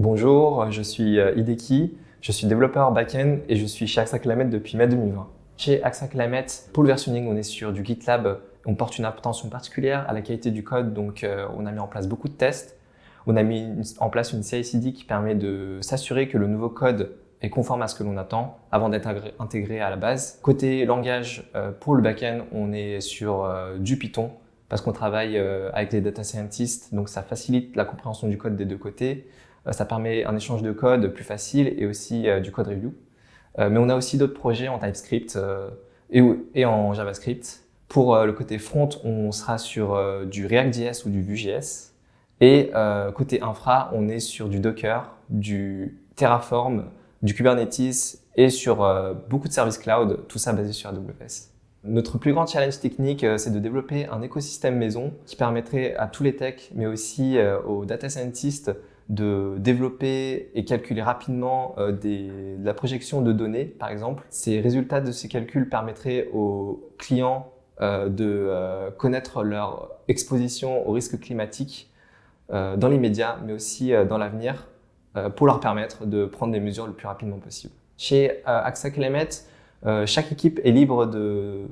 Bonjour, je suis Hideki, je suis développeur back-end et je suis chez AXA Climate depuis mai 2020. Chez AXA Climate, pour le versionning, on est sur du GitLab. On porte une attention particulière à la qualité du code, donc on a mis en place beaucoup de tests. On a mis en place une CI/CD qui permet de s'assurer que le nouveau code est conforme à ce que l'on attend avant d'être intégré à la base. Côté langage, pour le back-end, on est sur du Python parce qu'on travaille avec les data scientists, donc ça facilite la compréhension du code des deux côtés. Ça permet un échange de code plus facile et aussi du code review. Mais on a aussi d'autres projets en TypeScript et en JavaScript. Pour le côté front, on sera sur du React.js ou du Vue.js. Et côté infra, on est sur du Docker, du Terraform, du Kubernetes et sur beaucoup de services cloud, tout ça basé sur AWS. Notre plus grand challenge technique, c'est de développer un écosystème maison qui permettrait à tous les techs, mais aussi aux data scientists, de développer et calculer rapidement de la projection de données, par exemple. Ces résultats de ces calculs permettraient aux clients de connaître leur exposition aux risques climatiques dans l'immédiat, mais aussi dans l'avenir, pour leur permettre de prendre des mesures le plus rapidement possible. Chez AXA Climate, chaque équipe est libre de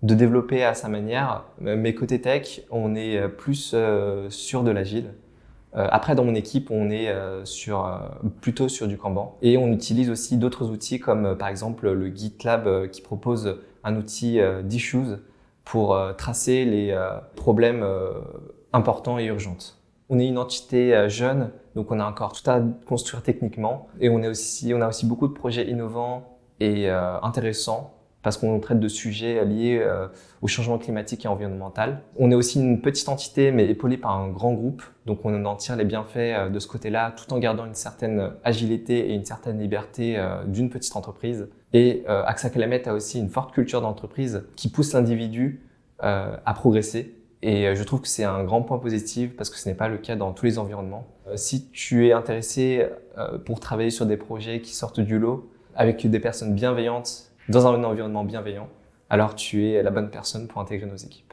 développer à sa manière, mais côté tech, on est plus sur de l'agile. Après, dans mon équipe, on est plutôt sur du Kanban. Et on utilise aussi d'autres outils comme par exemple le GitLab qui propose un outil d'issues pour tracer les problèmes importants et urgents. On est une entité jeune, donc on a encore tout à construire techniquement. Et on a aussi beaucoup de projets innovants et intéressants parce qu'on traite de sujets liés au changement climatique et environnemental. On est aussi une petite entité, mais épaulée par un grand groupe, donc on en tire les bienfaits de ce côté-là, tout en gardant une certaine agilité et une certaine liberté d'une petite entreprise. Et AXA Climate a aussi une forte culture d'entreprise qui pousse l'individu à progresser. Et je trouve que c'est un grand point positif parce que ce n'est pas le cas dans tous les environnements. Si tu es intéressé pour travailler sur des projets qui sortent du lot, avec des personnes bienveillantes, dans un environnement bienveillant, alors tu es la bonne personne pour intégrer nos équipes.